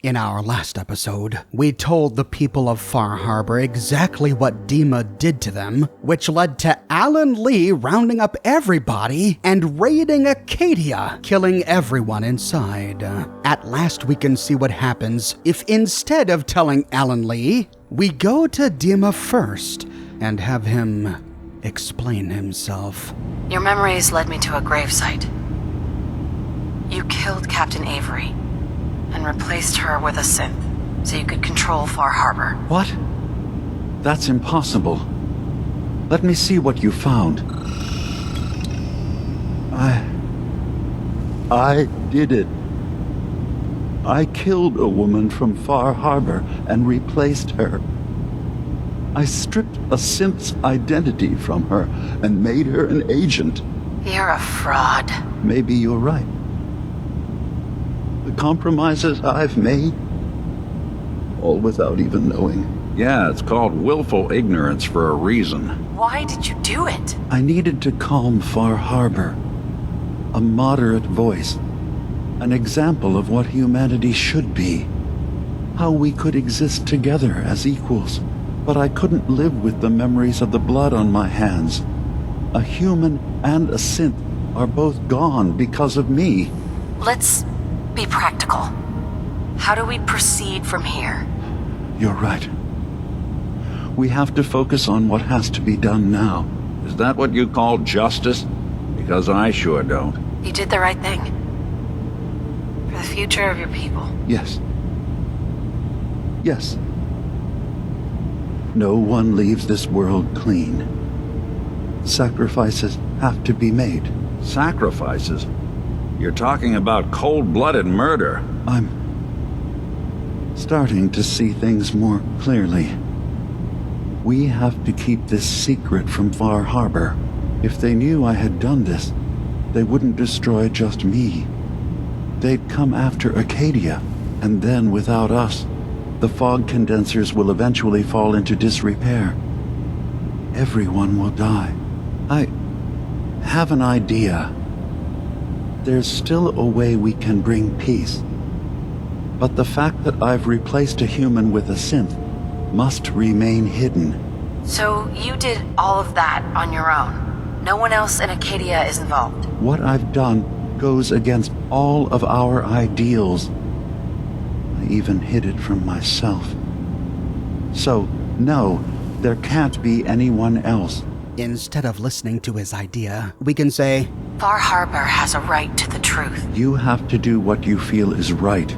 In our last episode, we told the people of Far Harbor exactly what DiMA did to them, which led to Alan Lee rounding up everybody and raiding Acadia, killing everyone inside. At last, we can see what happens if instead of telling Alan Lee, we go to DiMA first and have him explain himself. Your memories led me to a gravesite. You killed Captain Avery and replaced her with a synth so you could control Far Harbor. What? That's impossible. Let me see what you found. I did it. I killed a woman from Far Harbor and replaced her. I stripped a synth's identity from her and made her an agent. You're a fraud. Maybe you're right. The compromises I've made, all without even knowing. Yeah, it's called willful ignorance for a reason. Why did you do it? I needed to calm Far Harbor. A moderate voice. An example of what humanity should be. How we could exist together as equals. But I couldn't live with the memories of the blood on my hands. A human and a synth are both gone because of me. Let's be practical. How do we proceed from here? You're right. We have to focus on what has to be done now. Is that what you call justice? Because I sure don't. You did the right thing. For the future of your people. Yes. Yes. No one leaves this world clean. Sacrifices have to be made. Sacrifices? You're talking about cold-blooded murder. I'm starting to see things more clearly. We have to keep this secret from Far Harbor. If they knew I had done this, they wouldn't destroy just me. They'd come after Acadia, and then without us, the fog condensers will eventually fall into disrepair. Everyone will die. I have an idea. There's still a way we can bring peace. But the fact that I've replaced a human with a synth must remain hidden. So you did all of that on your own? No one else in Acadia is involved? What I've done goes against all of our ideals. I even hid it from myself. So, no, there can't be anyone else. Instead of listening to his idea, we can say, Far Harbor has a right to the truth. You have to do what you feel is right,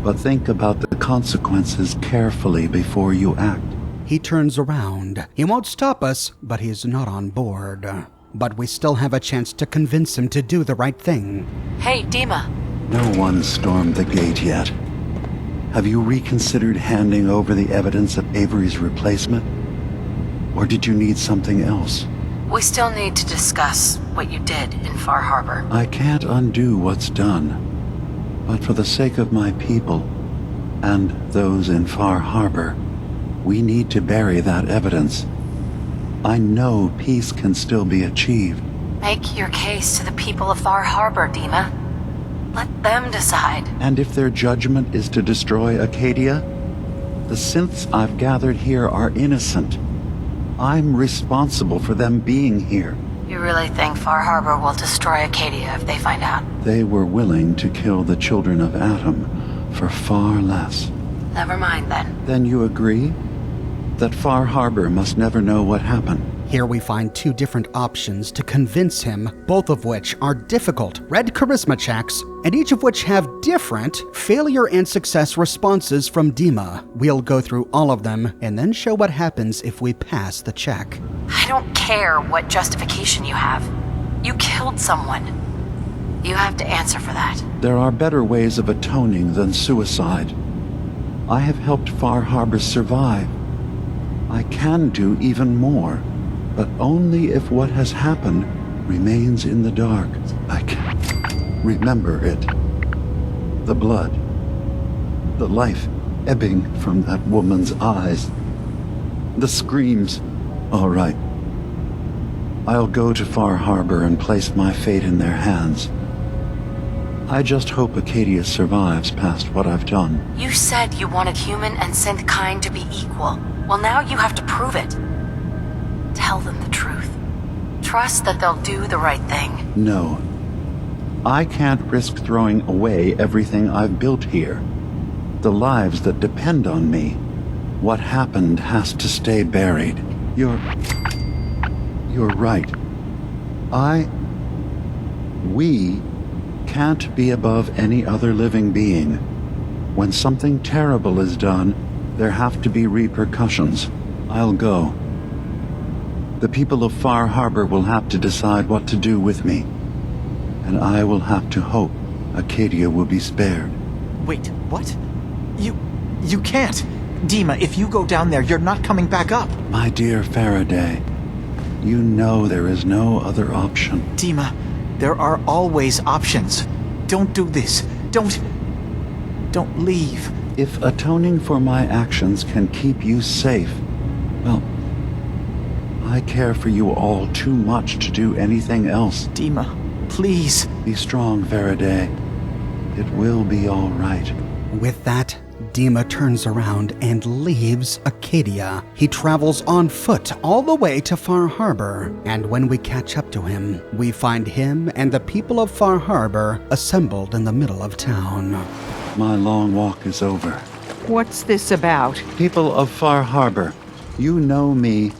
but think about the consequences carefully before you act. He turns around. He won't stop us, but he's not on board. But we still have a chance to convince him to do the right thing. Hey, DiMA. No one stormed the gate yet. Have you reconsidered handing over the evidence of Avery's replacement? Or did you need something else? We still need to discuss what you did in Far Harbor. I can't undo what's done. But for the sake of my people, and those in Far Harbor, we need to bury that evidence. I know peace can still be achieved. Make your case to the people of Far Harbor, DiMA. Let them decide. And if their judgment is to destroy Acadia, the synths I've gathered here are innocent. I'm responsible for them being here. You really think Far Harbor will destroy Acadia if they find out? They were willing to kill the children of Atom for far less. Never mind then. Then you agree that Far Harbor must never know what happened? Here we find two different options to convince him, both of which are difficult red charisma checks, and each of which have different failure and success responses from DiMA. We'll go through all of them and then show what happens if we pass the check. I don't care what justification you have. You killed someone. You have to answer for that. There are better ways of atoning than suicide. I have helped Far Harbor survive. I can do even more. But only if what has happened remains in the dark. I can remember it. The blood. The life ebbing from that woman's eyes. The screams. All right. I'll go to Far Harbor and place my fate in their hands. I just hope Acadia survives past what I've done. You said you wanted human and synth kind to be equal. Well, now you have to prove it. Tell them the truth. Trust that they'll do the right thing. No. I can't risk throwing away everything I've built here. The lives that depend on me. What happened has to stay buried. You're right. We can't be above any other living being. When something terrible is done, there have to be repercussions. I'll go. The people of Far Harbor will have to decide what to do with me. And I will have to hope Acadia will be spared. Wait, what? You can't. DiMA, if you go down there, you're not coming back up. My dear Faraday, you know there is no other option. DiMA, there are always options. Don't do this. Don't leave. If atoning for my actions can keep you safe, well, I care for you all too much to do anything else. DiMA, please. Be strong, Faraday. It will be all right. With that, DiMA turns around and leaves Acadia. He travels on foot all the way to Far Harbor, and when we catch up to him, we find him and the people of Far Harbor assembled in the middle of town. My long walk is over. What's this about? People of Far Harbor, you know me.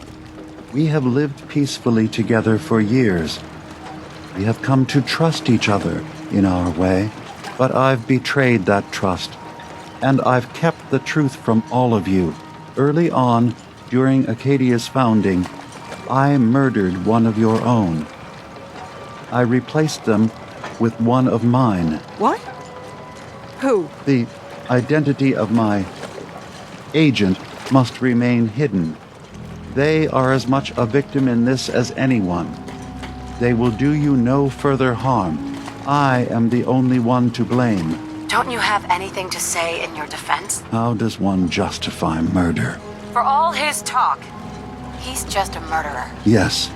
We have lived peacefully together for years. We have come to trust each other in our way, but I've betrayed that trust. And I've kept the truth from all of you. Early on, during Acadia's founding, I murdered one of your own. I replaced them with one of mine. What? Who? The identity of my agent must remain hidden. They are as much a victim in this as anyone. They will do you no further harm. I am the only one to blame. Don't you have anything to say in your defense? How does one justify murder? For all his talk, he's just a murderer. Yes,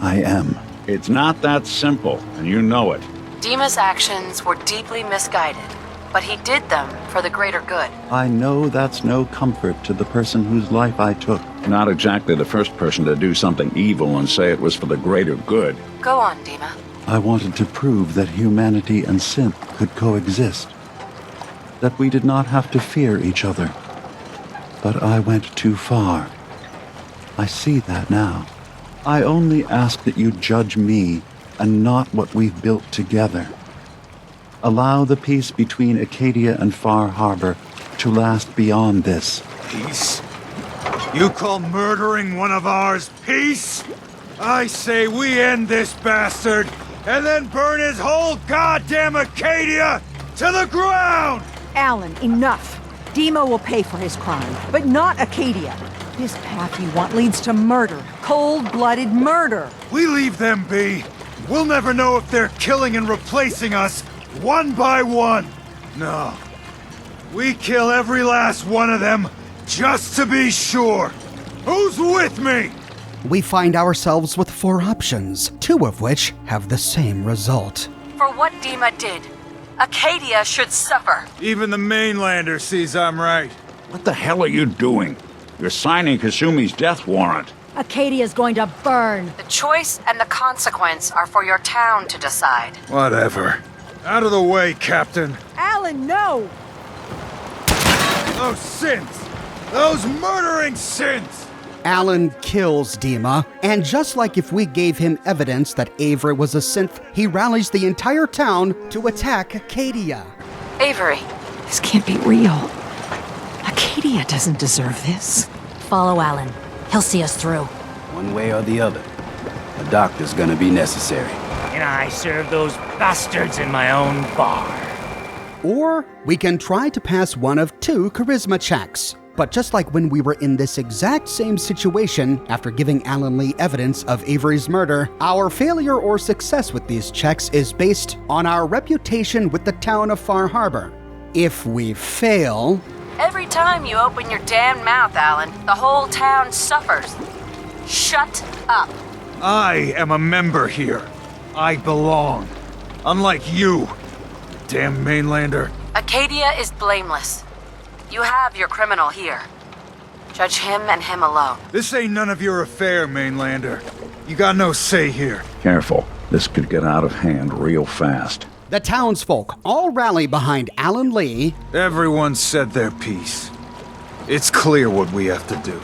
I am. It's not that simple, and you know it. DiMA's actions were deeply misguided, but he did them for the greater good. I know that's no comfort to the person whose life I took. Not exactly the first person to do something evil and say it was for the greater good. Go on, DiMA. I wanted to prove that humanity and synth could coexist. That we did not have to fear each other. But I went too far. I see that now. I only ask that you judge me and not what we've built together. Allow the peace between Acadia and Far Harbor to last beyond this. Peace? You call murdering one of ours peace? I say we end this bastard and then burn his whole goddamn Acadia to the ground! Alan, enough. DiMA will pay for his crime, but not Acadia. This path you want leads to murder. Cold-blooded murder. We leave them be. We'll never know if they're killing and replacing us one by one. No. We kill every last one of them just to be sure. Who's with me? We find ourselves with 4 options, 2 of which have the same result. For what DiMA did, Acadia should suffer. Even the mainlander sees I'm right. What the hell are you doing? You're signing Kasumi's death warrant. Acadia's going to burn. The choice and the consequence are for your town to decide. Whatever. Out of the way, Captain. Alan, no! Those synths! Those murdering synths! Alan kills DiMA, and just like if we gave him evidence that Avery was a synth, he rallies the entire town to attack Acadia. Avery. This can't be real. Acadia doesn't deserve this. Follow Alan. He'll see us through. One way or the other, a doctor's gonna be necessary. And I serve those bastards in my own bar. Or we can try to pass one of 2 charisma checks. But just like when we were in this exact same situation after giving Alan Lee evidence of Avery's murder, our failure or success with these checks is based on our reputation with the town of Far Harbor. If we fail... Every time you open your damn mouth, Alan, the whole town suffers. Shut up. I am a member here. I belong. Unlike you, damn mainlander. Acadia is blameless. You have your criminal here. Judge him and him alone. This ain't none of your affair, mainlander. You got no say here. Careful. This could get out of hand real fast. The townsfolk all rally behind Alan Lee. Everyone said their piece. It's clear what we have to do.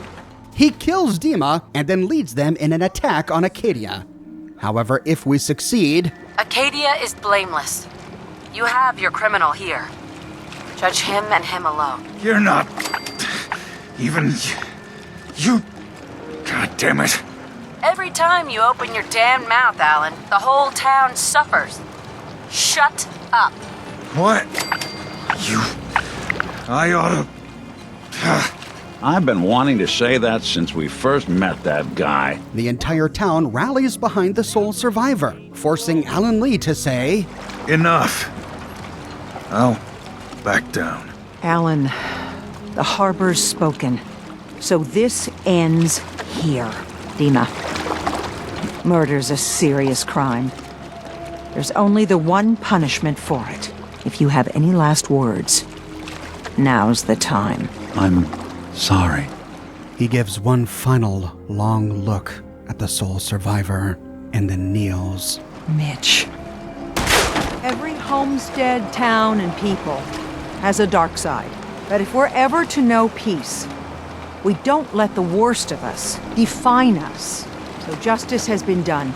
He kills DiMA and then leads them in an attack on Acadia. However, if we succeed... Acadia is blameless. You have your criminal here. Judge him and him alone. You're not... even... you... God damn it. Every time you open your damn mouth, Alan, the whole town suffers. Shut up. What? You... I oughta... I've been wanting to say that since we first met that guy. The entire town rallies behind the sole survivor, forcing Alan Lee to say... Enough. I'll back down. Alan, the harbor's spoken. So this ends here. DiMA, murder's a serious crime. There's only the one punishment for it. If you have any last words, now's the time. I'm sorry. He gives one final long look at the sole survivor and then kneels. Mitch. Every homestead, town, and people has a dark side. But if we're ever to know peace, we don't let the worst of us define us. So justice has been done.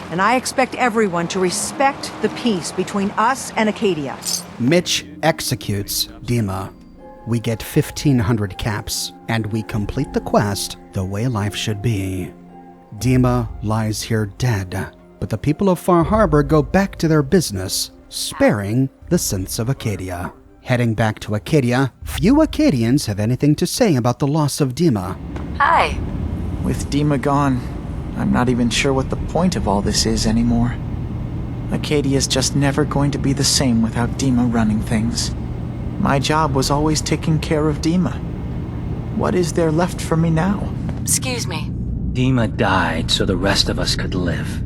And I expect everyone to respect the peace between us and Acadia. Mitch executes DiMA. We get 1,500 caps, and we complete the quest the way life should be. DiMA lies here dead, but the people of Far Harbor go back to their business, sparing the synths of Acadia. Heading back to Acadia, few Acadians have anything to say about the loss of DiMA. Hi. With DiMA gone, I'm not even sure what the point of all this is anymore. Acadia's just never going to be the same without DiMA running things. My job was always taking care of DiMA. What is there left for me now? Excuse me. DiMA died so the rest of us could live.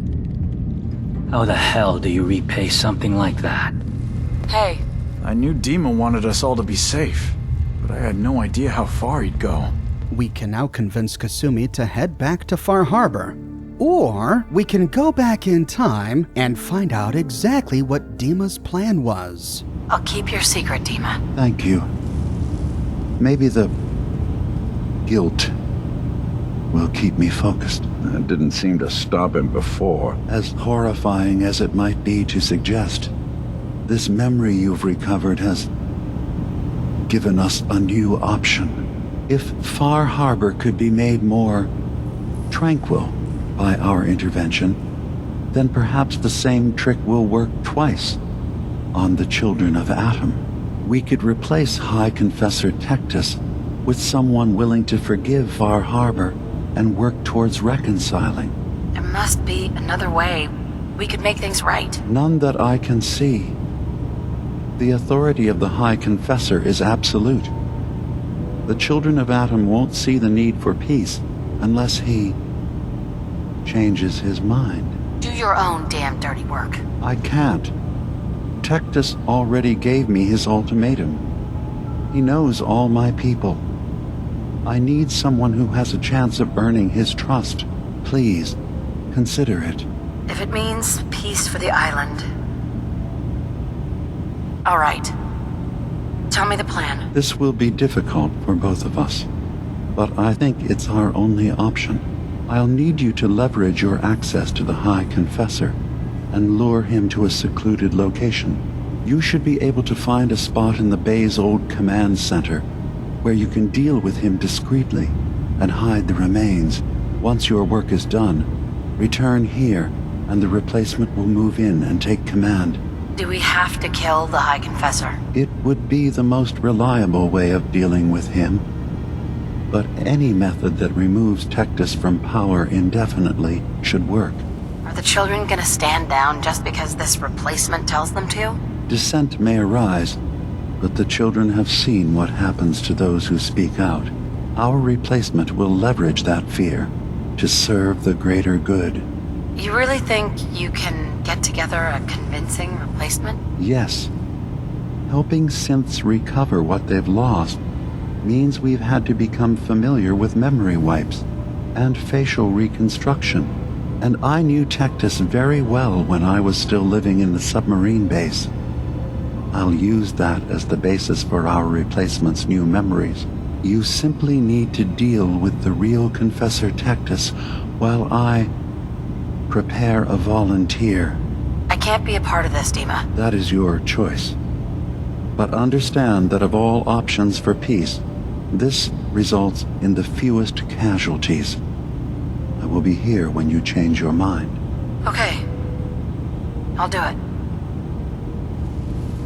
How the hell do you repay something like that? Hey. I knew DiMA wanted us all to be safe, but I had no idea how far he'd go. We can now convince Kasumi to head back to Far Harbor. Or we can go back in time and find out exactly what DiMA's plan was. I'll keep your secret, DiMA. Thank you. Maybe the guilt will keep me focused. That didn't seem to stop him before. As horrifying as it might be to suggest, this memory you've recovered has given us a new option. If Far Harbor could be made more tranquil by our intervention, then perhaps the same trick will work twice on the children of Atom. We could replace High Confessor Tectus with someone willing to forgive Far Harbor and work towards reconciling. There must be another way we could make things right. None that I can see. The authority of the High Confessor is absolute. The children of Atom won't see the need for peace unless he changes his mind. Do your own damn dirty work. I can't. Tectus already gave me his ultimatum. He knows all my people. I need someone who has a chance of earning his trust. Please, consider it. If it means peace for the island. All right. Tell me the plan. This will be difficult for both of us, but I think it's our only option. I'll need you to leverage your access to the High Confessor and lure him to a secluded location. You should be able to find a spot in the Bay's old command center where you can deal with him discreetly and hide the remains. Once your work is done, return here and the replacement will move in and take command. Do we have to kill the High Confessor? It would be the most reliable way of dealing with him. But any method that removes Tectus from power indefinitely should work. Are the children gonna stand down just because this replacement tells them to? Dissent may arise, but the children have seen what happens to those who speak out. Our replacement will leverage that fear to serve the greater good. You really think you can get together a convincing replacement? Yes. Helping synths recover what they've lost means we've had to become familiar with memory wipes and facial reconstruction. And I knew Tectus very well when I was still living in the submarine base. I'll use that as the basis for our replacement's new memories. You simply need to deal with the real Confessor Tectus while I prepare a volunteer. I can't be a part of this, DiMA. That is your choice. But understand that of all options for peace, this results in the fewest casualties. I will be here when you change your mind. Okay. I'll do it.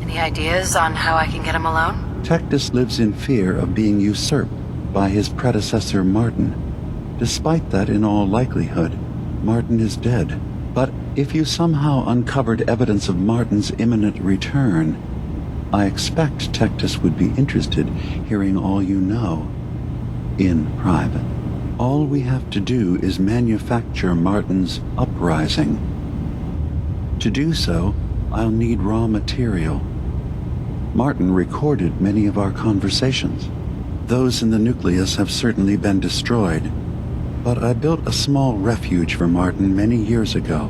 Any ideas on how I can get him alone? Tectus lives in fear of being usurped by his predecessor Martin. Despite that, in all likelihood, Martin is dead. But if you somehow uncovered evidence of Martin's imminent return, I expect Tectus would be interested hearing all you know in private. All we have to do is manufacture Martin's uprising. To do so, I'll need raw material. Martin recorded many of our conversations. Those in the nucleus have certainly been destroyed, but I built a small refuge for Martin many years ago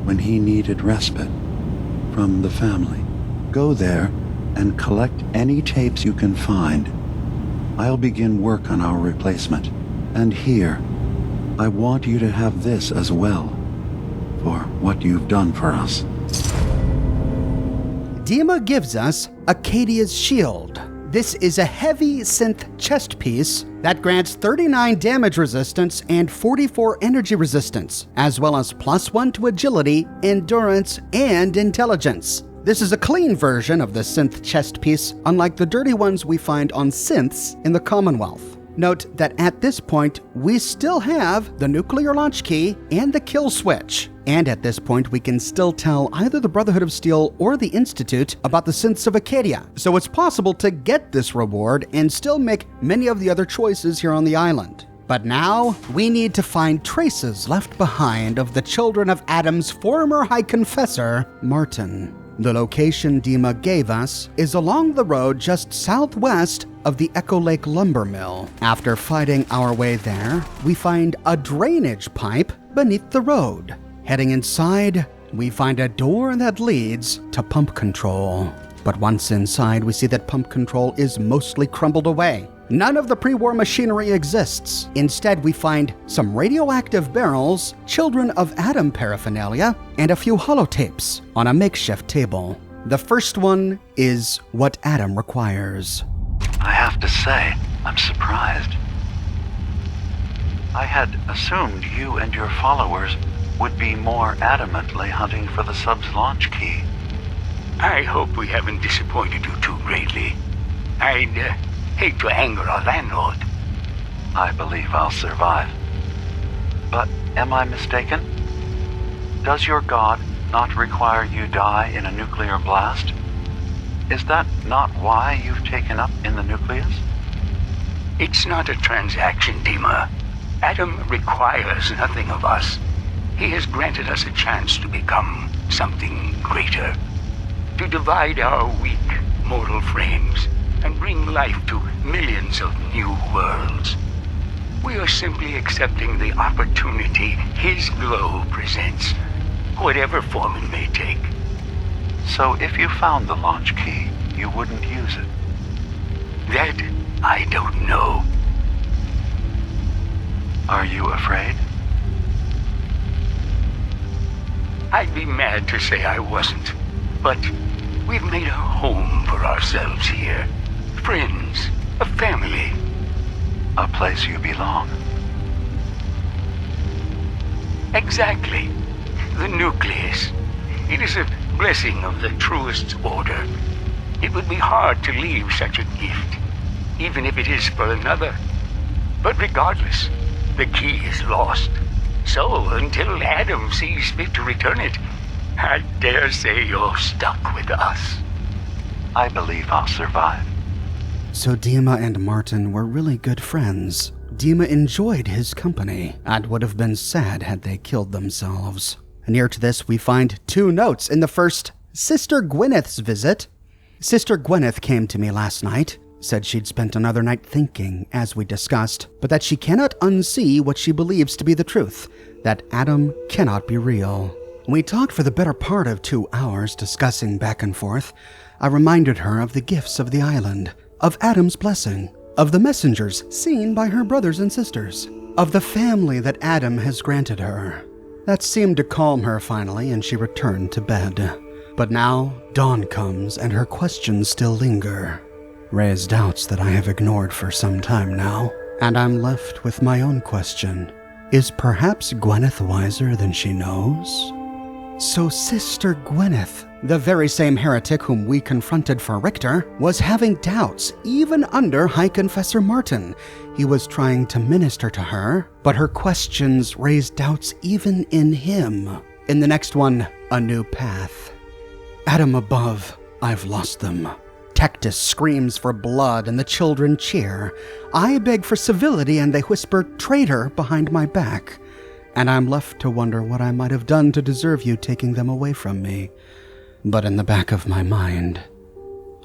when he needed respite from the family. Go there and collect any tapes you can find. I'll begin work on our replacement. And here, I want you to have this as well, for what you've done for us. DiMA gives us Acadia's shield. This is a heavy synth chest piece that grants 39 damage resistance and 44 energy resistance, as well as +1 to agility, endurance, and intelligence. This is a clean version of the synth chest piece, unlike the dirty ones we find on synths in the Commonwealth. Note that at this point, we still have the nuclear launch key and the kill switch. And at this point, we can still tell either the Brotherhood of Steel or the Institute about the synths of Acadia. So it's possible to get this reward and still make many of the other choices here on the island. But now, we need to find traces left behind of the Children of Adam's former High Confessor, Martin. The location DiMA gave us is along the road just southwest of the Echo Lake Lumber Mill. After fighting our way there, we find a drainage pipe beneath the road. Heading inside, we find a door that leads to pump control. But once inside, we see that pump control is mostly crumbled away. None of the pre-war machinery exists. Instead, we find some radioactive barrels, Children of Adam paraphernalia, and a few holotapes on a makeshift table. The first one is what Adam requires. I have to say, I'm surprised. I had assumed you and your followers would be more adamantly hunting for the sub's launch key. I hope we haven't disappointed you too greatly. I'd hate to anger our landlord. I believe I'll survive. But am I mistaken? Does your god not require you die in a nuclear blast? Is that not why you've taken up in the nucleus? It's not a transaction, DiMA. Adam requires nothing of us. He has granted us a chance to become something greater. To divide our weak mortal frames and bring life to millions of new worlds. We are simply accepting the opportunity his glow presents, whatever form it may take. So if you found the launch key, you wouldn't use it? That I don't know. Are you afraid? I'd be mad to say I wasn't, but we've made a home for ourselves here. Friends, a family. A place you belong. Exactly. The nucleus. It is a blessing of the truest order. It would be hard to leave such a gift, even if it is for another. But regardless, the key is lost. So, until Adam sees fit to return it, I dare say you're stuck with us. I believe I'll survive. So DiMA and Martin were really good friends. DiMA enjoyed his company and would have been sad had they killed themselves. Near to this, we find 2 notes in the first, Sister Gwyneth's visit. Sister Gwyneth came to me last night, said she'd spent another night thinking, as we discussed, but that she cannot unsee what she believes to be the truth, that Adam cannot be real. We talked for the better part of 2 hours, discussing back and forth. I reminded her of the gifts of the island, of Adam's blessing, of the messengers seen by her brothers and sisters, of the family that Adam has granted her. That seemed to calm her finally, and she returned to bed. But now, dawn comes, and her questions still linger. Raise doubts that I have ignored for some time now, and I'm left with my own question. Is perhaps Gwyneth wiser than she knows? So Sister Gwyneth, the very same heretic whom we confronted for Richter, was having doubts even under High Confessor Martin. He was trying to minister to her, but her questions raised doubts even in him. In the next one, a new path. Adam above, I've lost them. Tectus screams for blood and the children cheer. I beg for civility and they whisper traitor behind my back. And I'm left to wonder what I might have done to deserve you taking them away from me. But in the back of my mind,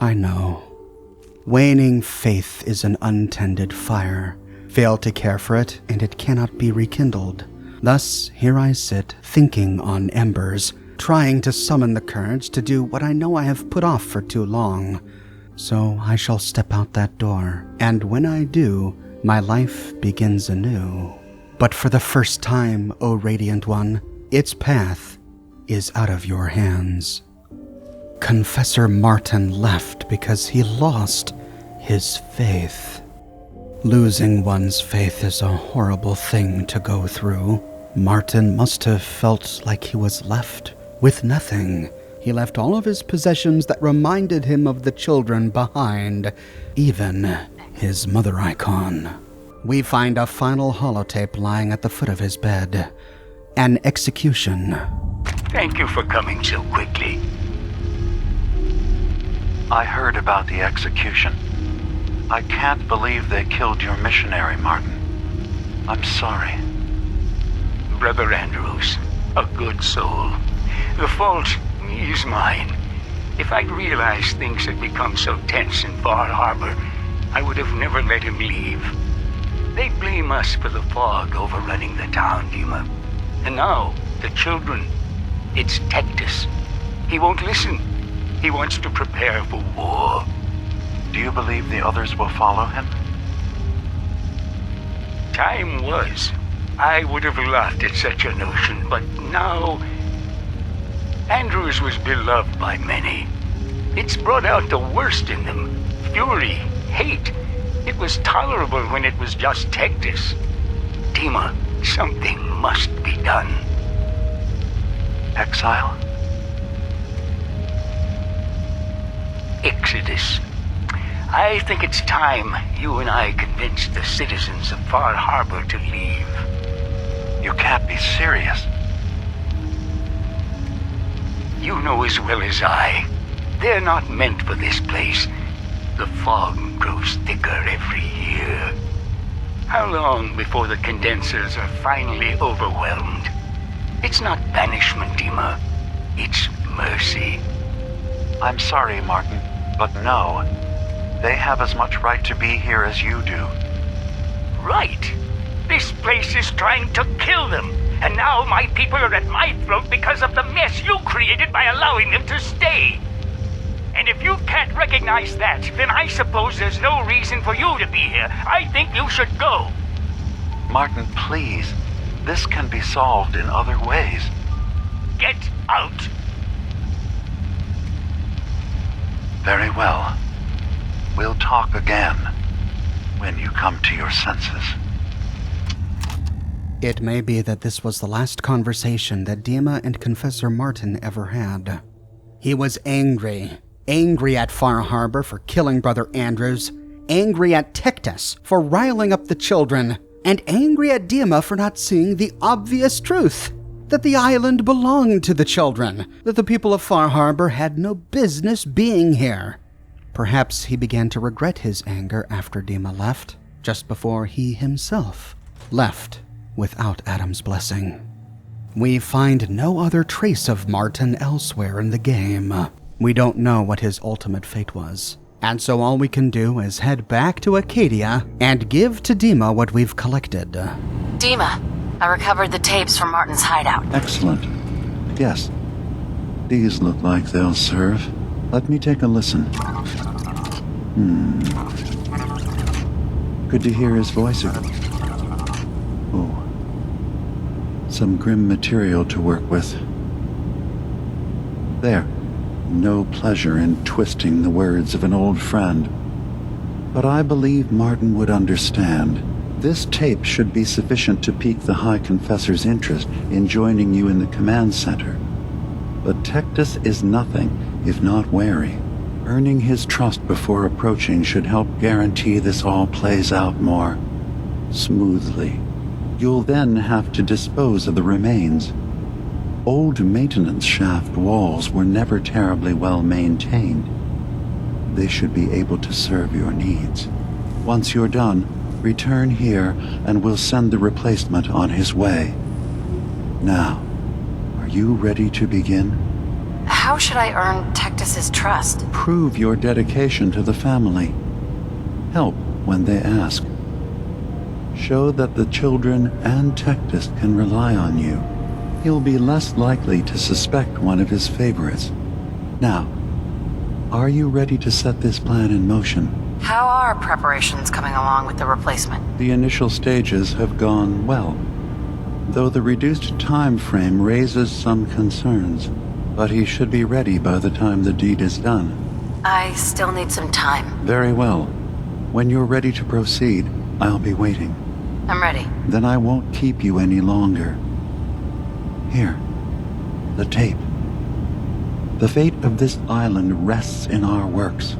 I know. Waning faith is an untended fire. Fail to care for it, and it cannot be rekindled. Thus, here I sit, thinking on embers, trying to summon the courage to do what I know I have put off for too long. So I shall step out that door, and when I do, my life begins anew. But for the first time, O Radiant One, its path is out of your hands. Confessor Martin left because he lost his faith. Losing one's faith is a horrible thing to go through. Martin must have felt like he was left with nothing. He left all of his possessions that reminded him of the children behind, even his mother icon. We find a final holotape lying at the foot of his bed. An execution. Thank you for coming so quickly. I heard about the execution. I can't believe they killed your missionary, Martin. I'm sorry. Brother Andrews, a good soul. The fault is mine. If I'd realized things had become so tense in Far Harbor, I would have never let him leave. They blame us for the fog overrunning the town, DiMA. And now, the children. It's Tectus. He won't listen. He wants to prepare for war. Do you believe the others will follow him? Time was. I would have laughed at such a notion, but now... Andrews was beloved by many. It's brought out the worst in them. Fury, hate. It was tolerable when it was just Tectus. DiMA, something must be done. Exile? Exodus. I think it's time you and I convinced the citizens of Far Harbor to leave. You can't be serious. You know as well as I, they're not meant for this place. The fog grows thicker every year. How long before the condensers are finally overwhelmed? It's not banishment, DiMA. It's mercy. I'm sorry, Martin, but no. They have as much right to be here as you do. Right. This place is trying to kill them. And now my people are at my throat because of the mess you created by allowing them to stay. And if you can't recognize that, then I suppose there's no reason for you to be here. I think you should go. Martin, please. This can be solved in other ways. Get out. Very well. We'll talk again when you come to your senses. It may be that this was the last conversation that DiMA and Confessor Martin ever had. He was angry. Angry at Far Harbor for killing Brother Andrews, angry at Tectus for riling up the children, and angry at DiMA for not seeing the obvious truth, that the island belonged to the children, that the people of Far Harbor had no business being here. Perhaps he began to regret his anger after DiMA left, just before he himself left without Adam's blessing. We find no other trace of Martin elsewhere in the game. We don't know what his ultimate fate was, and so all we can do is head back to Acadia and give to DiMA what we've collected. DiMA, I recovered the tapes from Martin's hideout. Excellent. Yes. These look like they'll serve. Let me take a listen. Good to hear his voice again. Oh. Some grim material to work with. There. No pleasure in twisting the words of an old friend. But I believe Martin would understand. This tape should be sufficient to pique the High Confessor's interest in joining you in the command center. But Tectus is nothing if not wary. Earning his trust before approaching should help guarantee this all plays out more smoothly. You'll then have to dispose of the remains. Old maintenance shaft walls were never terribly well maintained. They should be able to serve your needs. Once you're done, return here and we'll send the replacement on his way. Now, are you ready to begin? How should I earn Tectus's trust? Prove your dedication to the family. Help when they ask. Show that the children and Tectus can rely on you. He'll be less likely to suspect one of his favorites. Now, are you ready to set this plan in motion? How are preparations coming along with the replacement? The initial stages have gone well, though the reduced time frame raises some concerns. But he should be ready by the time the deed is done. I still need some time. Very well. When you're ready to proceed, I'll be waiting. I'm ready. Then I won't keep you any longer. Here, the tape. The fate of this island rests in our works.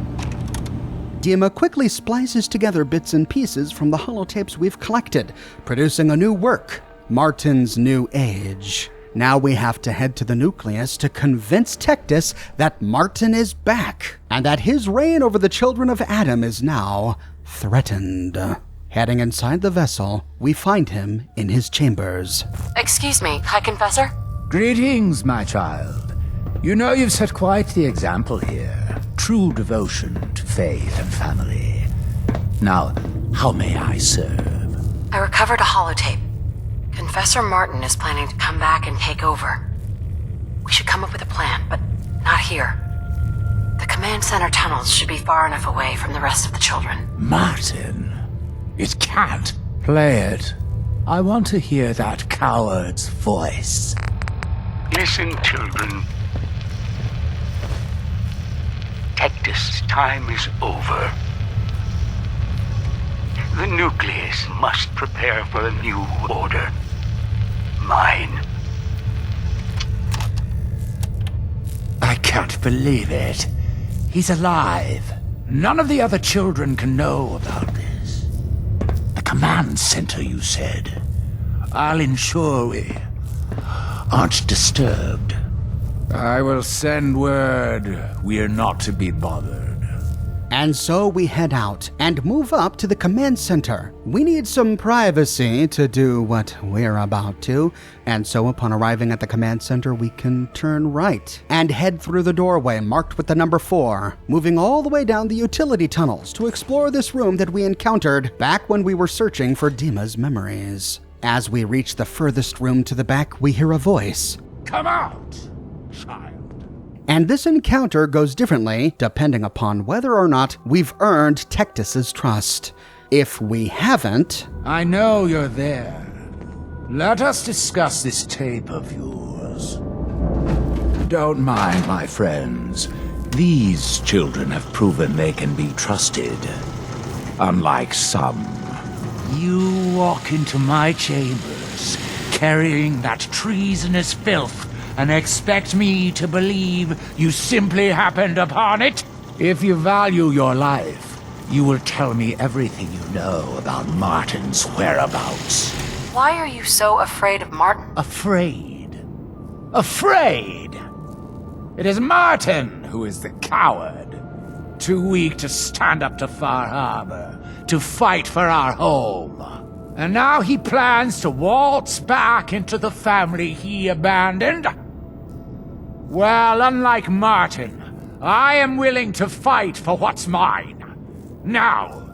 DiMA quickly splices together bits and pieces from the holotapes we've collected, producing a new work, Martin's New Age. Now we have to head to the nucleus to convince Tectus that Martin is back, and that his reign over the children of Adam is now threatened. Heading inside the vessel, we find him in his chambers. Excuse me, High Confessor? Greetings, my child. You know you've set quite the example here. True devotion to faith and family. Now, how may I serve? I recovered a holotape. Confessor Martin is planning to come back and take over. We should come up with a plan, but not here. The command center tunnels should be far enough away from the rest of the children. Martin? It can't. Play it. I want to hear that coward's voice. Listen, children. Tectus' time is over. The nucleus must prepare for a new order. Mine. I can't believe it. He's alive. None of the other children can know about this. The command center, you said. I'll ensure we aren't disturbed. I will send word we're not to be bothered. And so we head out and move up to the command center. We need some privacy to do what we're about to, and so upon arriving at the command center, we can turn right and head through the doorway marked with the number 4, moving all the way down the utility tunnels to explore this room that we encountered back when we were searching for DiMA's memories. As we reach the furthest room to the back, we hear a voice. Come out, child. And this encounter goes differently depending upon whether or not we've earned Tectus's trust. If we haven't... I know you're there. Let us discuss this tape of yours. Don't mind, my friends. These children have proven they can be trusted. Unlike some, you walk into my chambers carrying that treasonous filth and expect me to believe you simply happened upon it? If you value your life, you will tell me everything you know about Martin's whereabouts. Why are you so afraid of Martin? Afraid? Afraid? It is Martin who is the coward. Too weak to stand up to Far Harbor, to fight for our home. And now he plans to waltz back into the family he abandoned? Well, unlike Martin, I am willing to fight for what's mine. Now,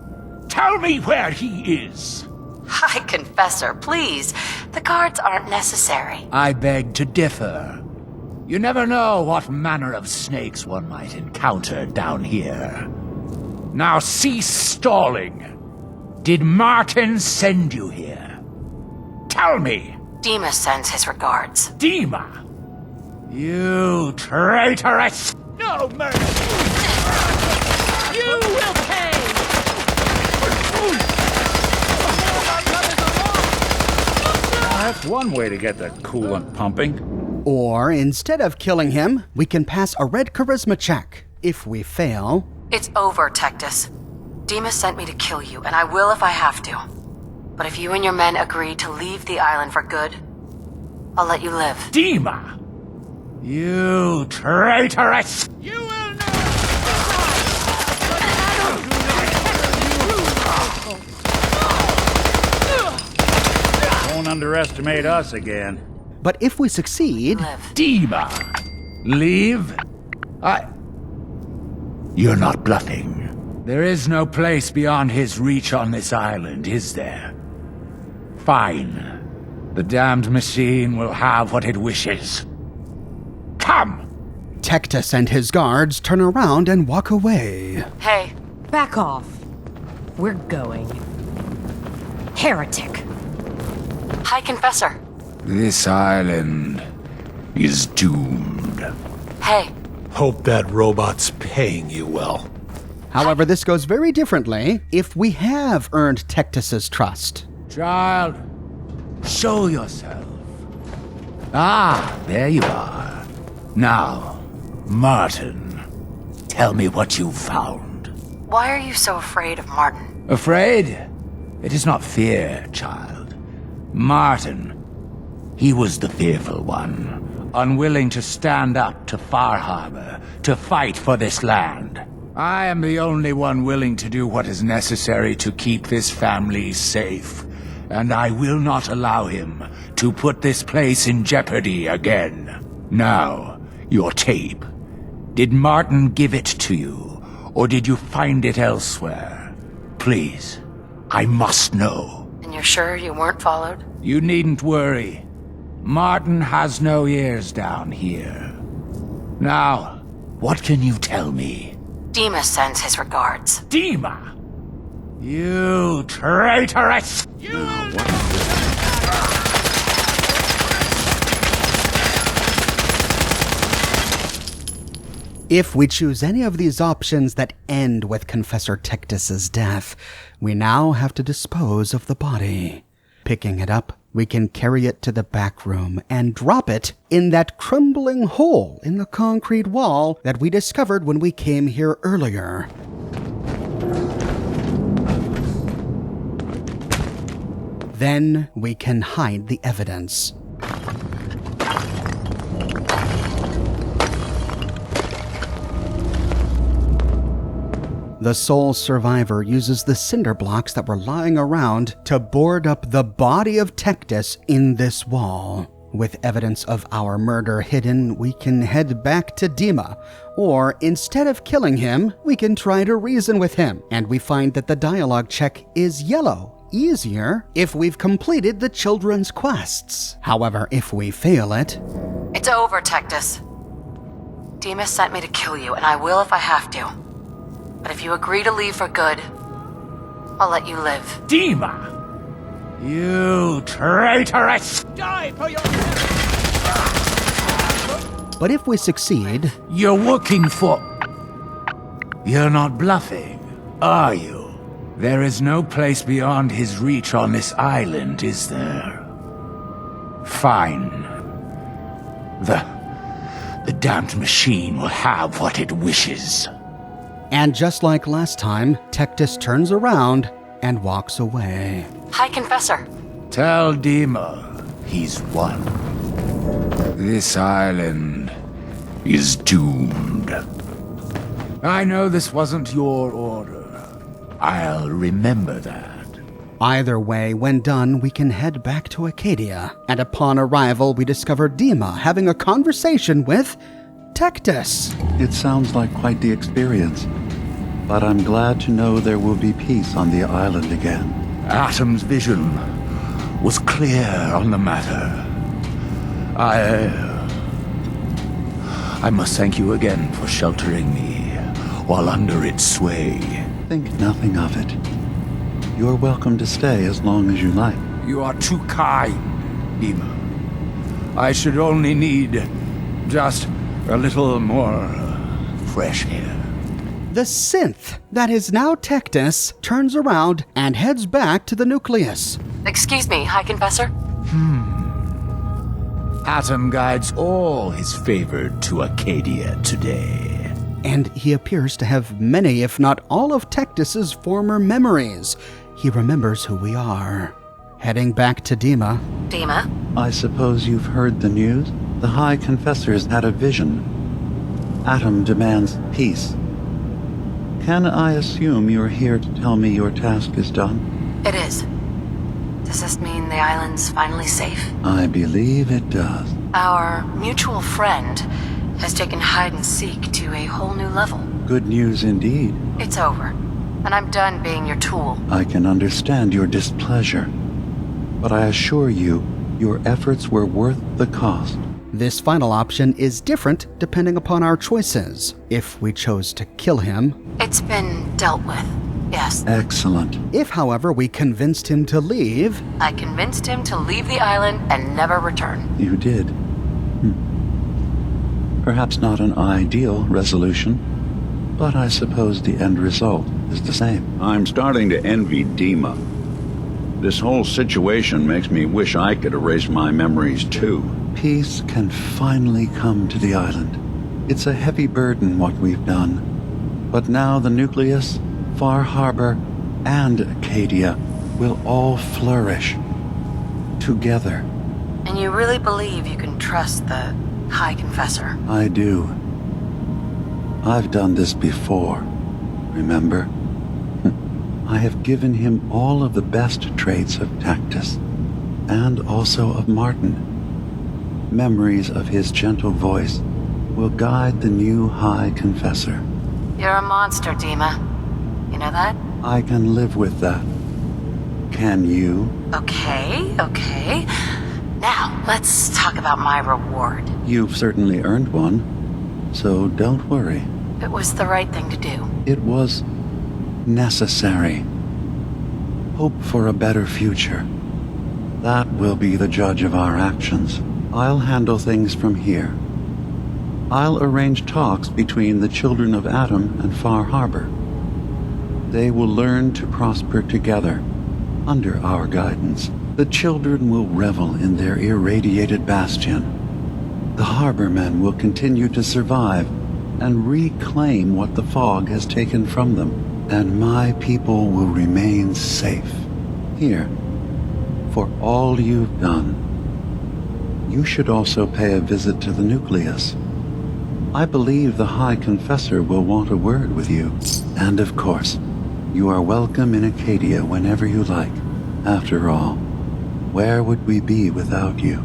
tell me where he is. Hi, Confessor, please. The guards aren't necessary. I beg to differ. You never know what manner of snakes one might encounter down here. Now cease stalling. Did Martin send you here? Tell me. DiMA sends his regards. DiMA? You traitorous... No mercy! You will pay! That's one way to get the coolant pumping. Or, instead of killing him, we can pass a red charisma check. If we fail... It's over, Tectus. DiMA sent me to kill you, and I will if I have to. But if you and your men agree to leave the island for good, I'll let you live. DiMA! You traitorous... You will not... Don't underestimate us again. But if we succeed... DiMA! Leave? You're not bluffing. There is no place beyond his reach on this island, is there? Fine. The damned machine will have what it wishes. Come! Tectus and his guards turn around and walk away. Hey. Back off. We're going. Heretic. Hi, Confessor. This island is doomed. Hey. Hope that robot's paying you well. However, this goes very differently if we have earned Tectus's trust. Child, show yourself. Ah, there you are. Now, Martin, tell me what you found. Why are you so afraid of Martin? Afraid? It is not fear, child. Martin, he was the fearful one, unwilling to stand up to Far Harbor, to fight for this land. I am the only one willing to do what is necessary to keep this family safe, and I will not allow him to put this place in jeopardy again. Now, your tape. Did Martin give it to you, or did you find it elsewhere? Please, I must know. And you're sure you weren't followed? You needn't worry. Martin has no ears down here. Now, what can you tell me? DiMA sends his regards. DiMA? You traitorous! If we choose any of these options that end with Confessor Tectus's death, we now have to dispose of the body. Picking it up, we can carry it to the back room and drop it in that crumbling hole in the concrete wall that we discovered when we came here earlier. Then we can hide the evidence. The sole survivor uses the cinder blocks that were lying around to board up the body of Tectus in this wall. With evidence of our murder hidden, we can head back to DiMA, or instead of killing him, we can try to reason with him, and we find that the dialogue check is yellow. Easier if we've completed the children's quests. However, if we fail it... It's over, Tectus. DiMA sent me to kill you, and I will if I have to. But if you agree to leave for good, I'll let you live. DiMA! You traitorous! Die for your... But if we succeed... You're working for... You're not bluffing, are you? There is no place beyond his reach on this island, is there? Fine. The damned machine will have what it wishes. And just like last time, Tectus turns around and walks away. Hi, Confessor. Tell DiMA he's won. This island is doomed. I know this wasn't your order. I'll remember that. Either way, when done, we can head back to Acadia. And upon arrival, we discover DiMA having a conversation with Tectus. It sounds like quite the experience. But I'm glad to know there will be peace on the island again. Atom's vision was clear on the matter. I must thank you again for sheltering me while under its sway. Think nothing of it. You're welcome to stay as long as you like. You are too kind, DiMA. I should only need just a little more fresh air. The synth that is now Tectus turns around and heads back to the nucleus. Excuse me, High Confessor? Atom guides all his favored to Acadia today. And he appears to have many, if not all, of Tectus's former memories. He remembers who we are. Heading back to DiMA. DiMA? I suppose you've heard the news? The High Confessor's had a vision. Atom demands peace. Can I assume you're here to tell me your task is done? It is. Does this mean the island's finally safe? I believe it does. Our mutual friend has taken hide-and-seek to a whole new level. Good news indeed. It's over, and I'm done being your tool. I can understand your displeasure, but I assure you, your efforts were worth the cost. This final option is different depending upon our choices. If we chose to kill him, it's been dealt with, yes. Excellent. If, however, we convinced him to leave... I convinced him to leave the island and never return. You did. Perhaps not an ideal resolution, but I suppose the end result is the same. I'm starting to envy DiMA. This whole situation makes me wish I could erase my memories too. Peace can finally come to the island. It's a heavy burden what we've done. But now the nucleus, Far Harbor, and Acadia will all flourish together. And you really believe you can trust the High Confessor? I do. I've done this before, remember? I have given him all of the best traits of Tectus, and also of Martin. Memories of his gentle voice will guide the new High Confessor. You're a monster, DiMA. You know that? I can live with that. Can you? Okay. Now, let's talk about my reward. You've certainly earned one, so don't worry. It was the right thing to do. It was necessary. Hope for a better future. That will be the judge of our actions. I'll handle things from here. I'll arrange talks between the children of Atom and Far Harbor. They will learn to prosper together under our guidance. The children will revel in their irradiated bastion. The harbormen will continue to survive and reclaim what the fog has taken from them. And my people will remain safe. Here, for all you've done. You should also pay a visit to the nucleus. I believe the High Confessor will want a word with you. And of course, you are welcome in Acadia whenever you like. After all, where would we be without you?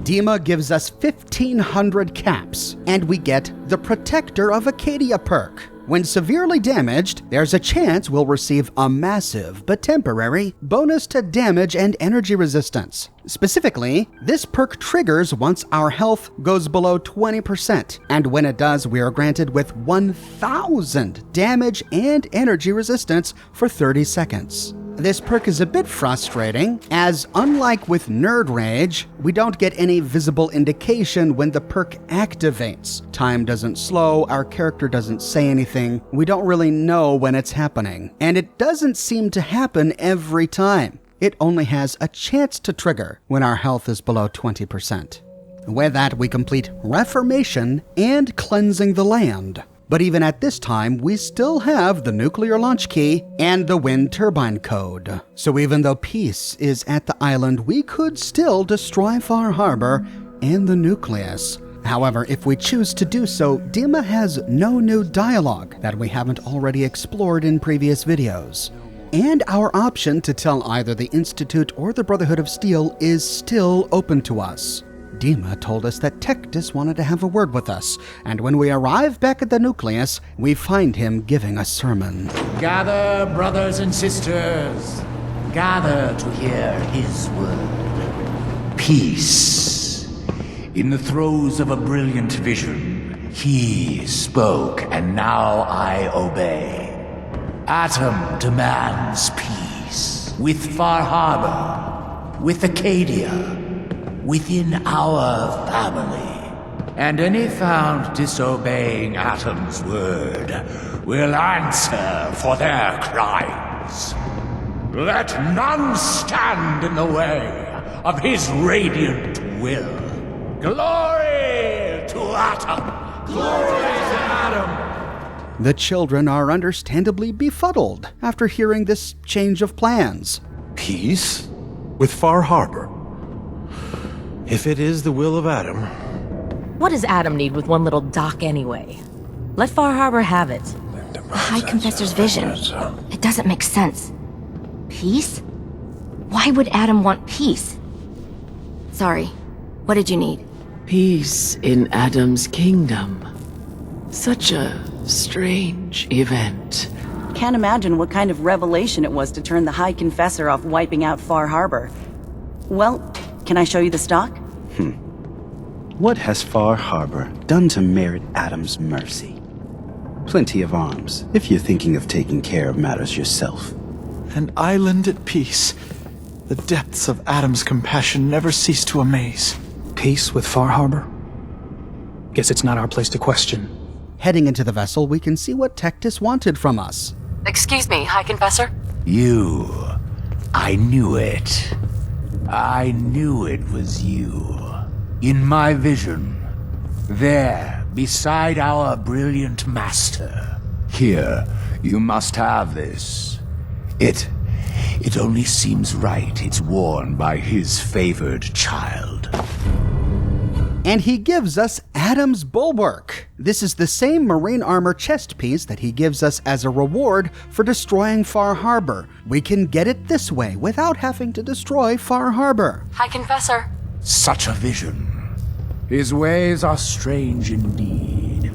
DiMA gives us 1,500 caps, and we get the Protector of Acadia perk. When severely damaged, there's a chance we'll receive a massive but temporary bonus to damage and energy resistance. Specifically, this perk triggers once our health goes below 20%, and when it does, we are granted with 1,000 damage and energy resistance for 30 seconds. This perk is a bit frustrating, as unlike with Nerd Rage, we don't get any visible indication when the perk activates. Time doesn't slow, our character doesn't say anything, we don't really know when it's happening. And it doesn't seem to happen every time. It only has a chance to trigger when our health is below 20%. With that, we complete Reformation and Cleansing the Land. But even at this time, we still have the nuclear launch key and the wind turbine code. So even though peace is at the island, we could still destroy Far Harbor and the nucleus However, if we choose to do so, DiMA has no new dialogue that we haven't already explored in previous videos. And our option to tell either the Institute or the Brotherhood of Steel is still open to us. DiMA told us that Tectus wanted to have a word with us, and when we arrive back at the nucleus, we find him giving a sermon. Gather, brothers and sisters. Gather to hear his word. Peace. In the throes of a brilliant vision, he spoke, and now I obey. Atom demands peace. With Far Harbor, with Acadia, within our family. And any found disobeying Atom's word will answer for their crimes. Let none stand in the way of his radiant will. Glory to Atom! Glory to Atom! The children are understandably befuddled after hearing this change of plans. Peace? With Far Harbor? If it is the will of Adam. What does Adam need with one little dock anyway? Let Far Harbor have it. The High Confessor's vision. It doesn't make sense. Peace? Why would Adam want peace? Sorry, what did you need? Peace in Adam's kingdom. Such a strange event. Can't imagine what kind of revelation it was to turn the High Confessor off wiping out Far Harbor. Well, can I show you the stock? What has Far Harbor done to merit Adam's mercy? Plenty of arms, if you're thinking of taking care of matters yourself. An island at peace. The depths of Adam's compassion never cease to amaze. Peace with Far Harbor? Guess it's not our place to question. Heading into the vessel, we can see what Tectus wanted from us. Excuse me, High Confessor? You. I knew it. I knew it was you. In my vision. There, beside our brilliant master. Here, you must have this. It only seems right it's worn by his favored child. And he gives us Adam's Bulwark. This is the same marine armor chest piece that he gives us as a reward for destroying Far Harbor. We can get it this way without having to destroy Far Harbor. High Confessor. Such a vision. His ways are strange indeed.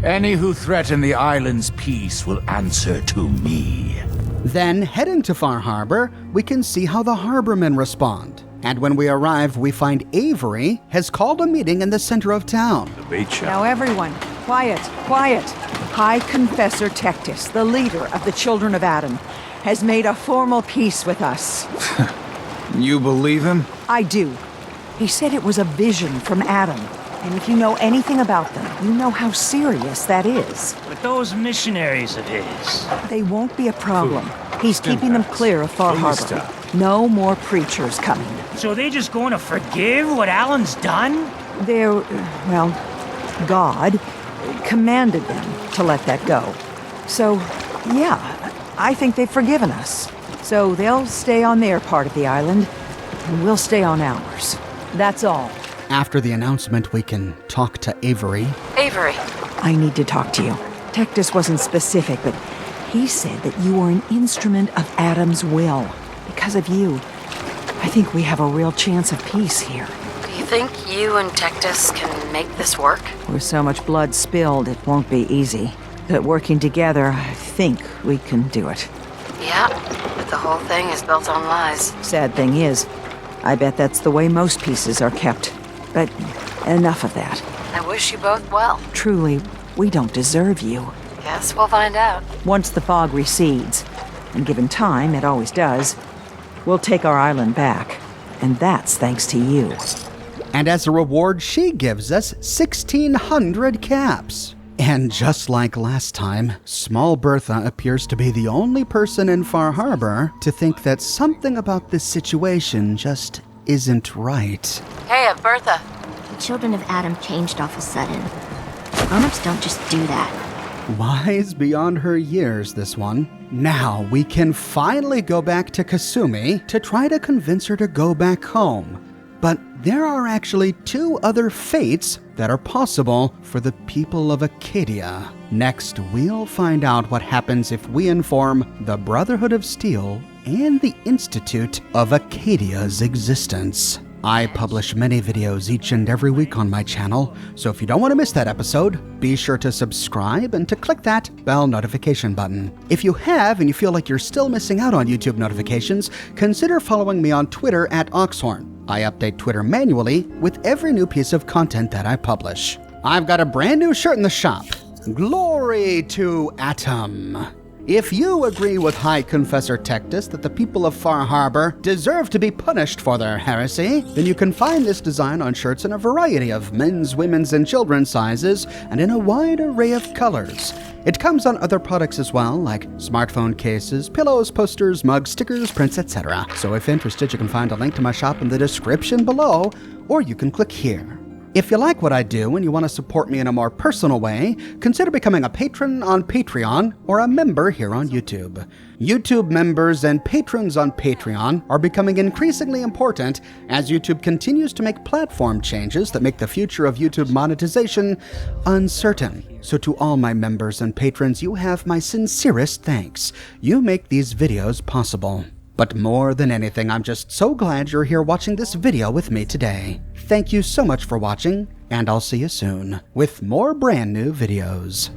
Any who threaten the island's peace will answer to me. Then, heading to Far Harbor, we can see how the harbormen respond. And when we arrive, we find Avery has called a meeting in the center of town. Now everyone, quiet, quiet. High Confessor Tectus, the leader of the Children of Adam, has made a formal peace with us. You believe him? I do. He said it was a vision from Adam. And if you know anything about them, you know how serious that is. But those missionaries of his... They won't be a problem. He's keeping them clear of Far Harbor. No more preachers coming. So they just going to forgive what Alan's done? They're, well, God commanded them to let that go. So, yeah, I think they've forgiven us. So they'll stay on their part of the island, and we'll stay on ours. That's all. After the announcement, we can talk to Avery. Avery. I need to talk to you. Tectus wasn't specific, but he said that you were an instrument of Adam's will. Because of you, I think we have a real chance of peace here. Do you think you and Tectus can make this work? With so much blood spilled, it won't be easy. But working together, I think we can do it. Yeah, but the whole thing is built on lies. Sad thing is, I bet that's the way most pieces are kept. But enough of that. I wish you both well. Truly, we don't deserve you. Guess we'll find out. Once the fog recedes, and given time, it always does, we'll take our island back. And that's thanks to you. And as a reward, she gives us 1,600 caps. And just like last time, Small Bertha appears to be the only person in Far Harbor to think that something about this situation just isn't right. Hey, Bertha. The Children of Adam changed off a sudden. Grown-ups don't just do that. Wise beyond her years, this one. Now we can finally go back to Kasumi to try to convince her to go back home. But there are actually 2 other fates that are possible for the people of Acadia. Next, we'll find out what happens if we inform the Brotherhood of Steel and the Institute of Acadia's existence. I publish many videos each and every week on my channel, so if you don't want to miss that episode, be sure to subscribe and to click that bell notification button. If you have and you feel like you're still missing out on YouTube notifications, consider following me on Twitter at Oxhorn. I update Twitter manually with every new piece of content that I publish. I've got a brand new shirt in the shop. Glory to Atom! If you agree with High Confessor Tectus that the people of Far Harbor deserve to be punished for their heresy, then you can find this design on shirts in a variety of men's, women's, and children's sizes, and in a wide array of colors. It comes on other products as well, like smartphone cases, pillows, posters, mugs, stickers, prints, etc. So if interested, you can find a link to my shop in the description below, or you can click here. If you like what I do and you want to support me in a more personal way, consider becoming a patron on Patreon or a member here on YouTube. YouTube members and patrons on Patreon are becoming increasingly important as YouTube continues to make platform changes that make the future of YouTube monetization uncertain. So to all my members and patrons, you have my sincerest thanks. You make these videos possible. But more than anything, I'm just so glad you're here watching this video with me today. Thank you so much for watching, and I'll see you soon with more brand new videos.